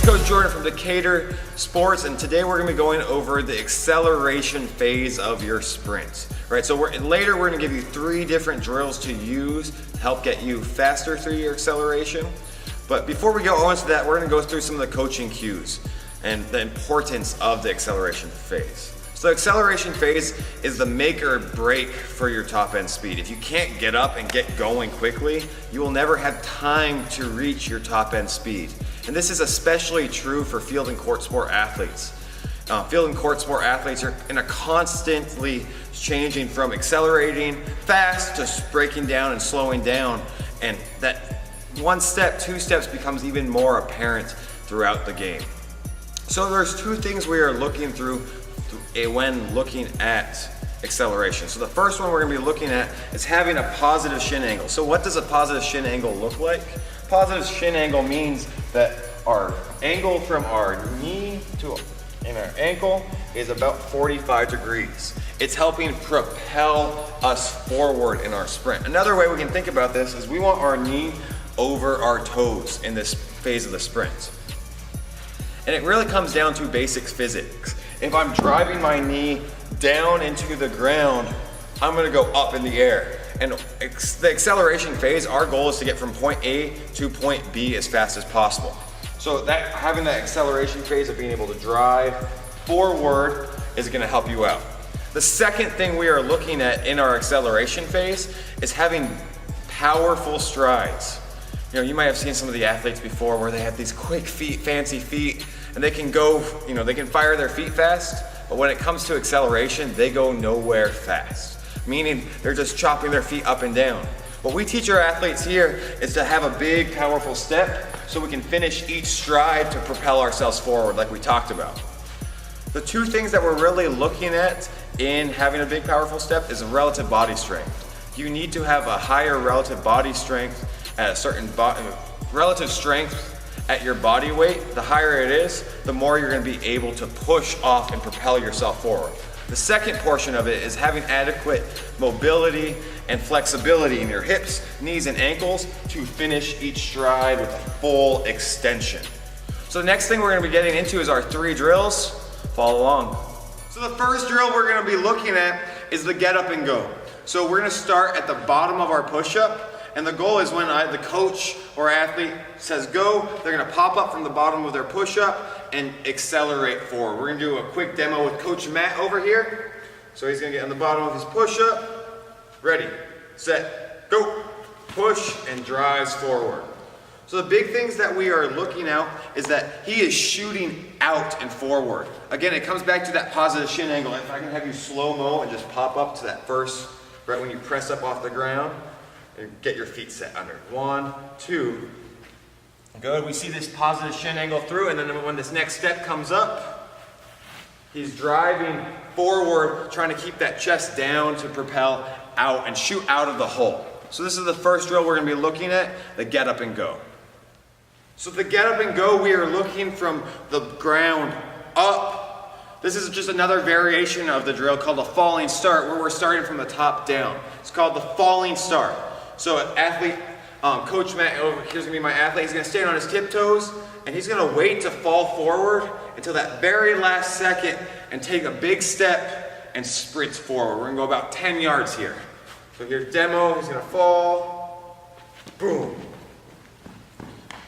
Coach Jordan from Decatur Sports, and today we're going to be going over the acceleration phase of your sprint. Right, so later we're going to give you 3 different drills to use to help get you faster through your acceleration. But before we go on to that, we're going to go through some of the coaching cues and the importance of the acceleration phase. So the acceleration phase is the make or break for your top end speed. If you can't get up and get going quickly, you will never have time to reach your top end speed. And this is especially true for field and court sport athletes. Field and court sport athletes are in a constantly changing from accelerating fast to breaking down and slowing down. And that 1 step, 2 steps becomes even more apparent throughout the game. So there's 2 things we are looking through when looking at acceleration. So the first one we're going to be looking at is having a positive shin angle. So what does a positive shin angle look like? Positive shin angle means that our angle from our knee to our ankle is about 45 degrees. It's helping propel us forward in our sprint. Another way we can think about this is we want our knee over our toes in this phase of the sprint. And it really comes down to basic physics. If I'm driving my knee down into the ground, I'm gonna go up in the air. And the acceleration phase, our goal is to get from point A to point B as fast as possible. So that having that acceleration phase of being able to drive forward is gonna help you out. The second thing we are looking at in our acceleration phase is having powerful strides. You know, you might have seen some of the athletes before where they have these quick feet, fancy feet, and they can go, they can fire their feet fast, but when it comes to acceleration, they go nowhere fast, meaning they're just chopping their feet up and down. What we teach our athletes here is to have a big, powerful step so we can finish each stride to propel ourselves forward like we talked about. The 2 things that we're really looking at in having a big, powerful step is relative body strength. You need to have a higher relative body strength at a certain relative strength at your body weight. The higher it is, the more you're going to be able to push off and propel yourself forward. The second portion of it is having adequate mobility and flexibility in your hips, knees, and ankles to finish each stride with a full extension. So the next thing we're going to be getting into is our 3 drills. Follow along. So the first drill we're going to be looking at is the get up and go. So we're going to start at the bottom of our push-up. And the goal is when the coach or athlete says go, they're gonna pop up from the bottom of their push-up and accelerate forward. We're gonna do a quick demo with Coach Matt over here. So he's gonna get on the bottom of his push-up. Ready, set, go. Push and drives forward. So the big things that we are looking at is that he is shooting out and forward. Again, it comes back to that positive shin angle. If I can have you slow-mo and just pop up to that first, right when you press up off the ground, and get your feet set under. 1, 2. Good. We see this positive shin angle through, and then when this next step comes up, he's driving forward, trying to keep that chest down to propel out and shoot out of the hole. So this is the first drill we're going to be looking at, the get up and go. So the get up and go, we are looking from the ground up. This is just another variation of the drill called a falling start, where we're starting from the top down. It's called the falling start. So athlete, Coach Matt over here's gonna be my athlete. He's gonna stand on his tiptoes and he's gonna wait to fall forward until that very last second and take a big step and sprint forward. We're gonna go about 10 yards here. So here's demo, he's gonna fall, boom.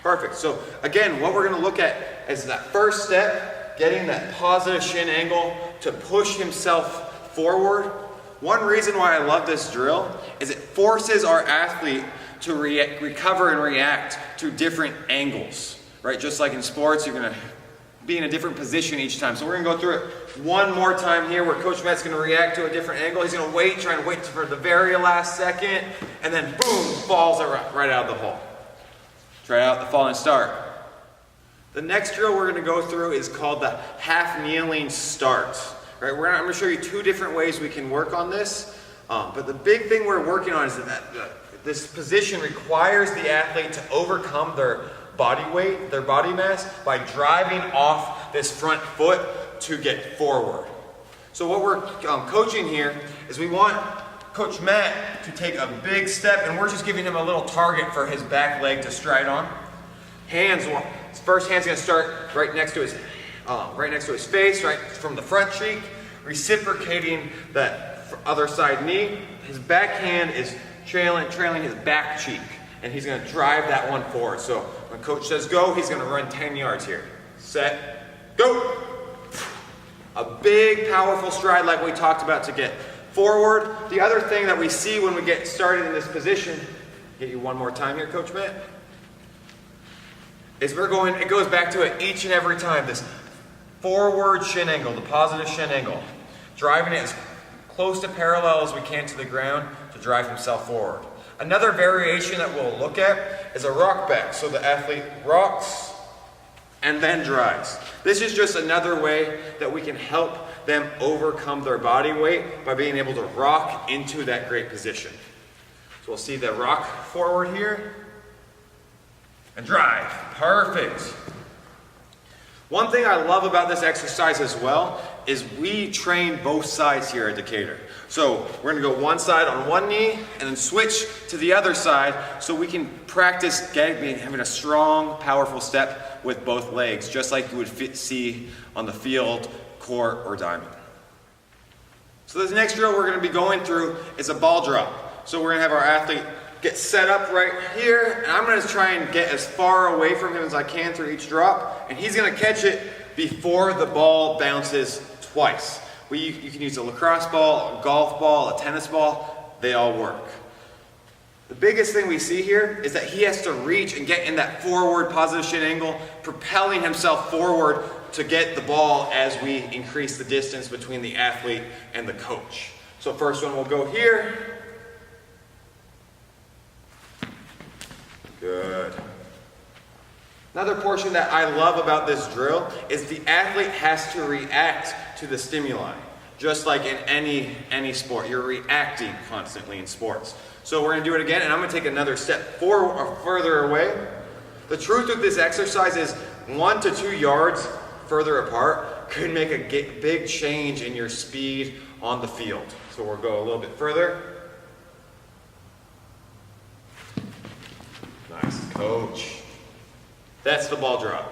Perfect. So again, what we're gonna look at is that first step, getting that positive shin angle to push himself forward. One reason why I love this drill is it forces our athlete to recover and react to different angles, right? Just like in sports, you're gonna be in a different position each time. So we're gonna go through it one more time here where Coach Matt's gonna react to a different angle. He's gonna try and wait for the very last second, and then boom, falls right out of the hole. Try out the falling start. The next drill we're gonna go through is called the half kneeling start. Right, I'm going to show you 2 different ways we can work on this, but the big thing we're working on is that this position requires the athlete to overcome their body weight, their body mass, by driving off this front foot to get forward. So what we're coaching here is we want Coach Matt to take a big step, and we're just giving him a little target for his back leg to stride on. First hand's gonna start right next to his face, right from the front cheek, reciprocating that other side knee. His back hand is trailing his back cheek, and he's gonna drive that one forward. So when coach says go, he's gonna run 10 yards here. Set, go. A big, powerful stride like we talked about to get forward. The other thing that we see when we get started in this position, get you one more time here, Coach Matt, is it goes back to it each and every time, this forward shin angle, the positive shin angle. Driving it as close to parallel as we can to the ground to drive himself forward. Another variation that we'll look at is a rock back. So the athlete rocks and then drives. This is just another way that we can help them overcome their body weight by being able to rock into that great position. So we'll see the rock forward here and drive. Perfect. One thing I love about this exercise as well is we train both sides here at Decatur. So we're gonna go one side on one knee and then switch to the other side so we can practice having a strong, powerful step with both legs, just like you would see on the field, court, or diamond. So this next drill we're gonna be going through is a ball drop. So we're gonna have our athlete get set up right here, and I'm gonna try and get as far away from him as I can through each drop, and he's gonna catch it before the ball bounces twice. You can use a lacrosse ball, a golf ball, a tennis ball, they all work. The biggest thing we see here is that he has to reach and get in that forward positive shin angle, propelling himself forward to get the ball as we increase the distance between the athlete and the coach. So first one will go here. Good. Another portion that I love about this drill is the athlete has to react to the stimuli. Just like in any sport, you're reacting constantly in sports. So we're gonna do it again, and I'm gonna take another step forward or further away. The truth with this exercise is 1 to 2 yards further apart could make a big change in your speed on the field. So we'll go a little bit further. Nice, coach. That's the ball drop.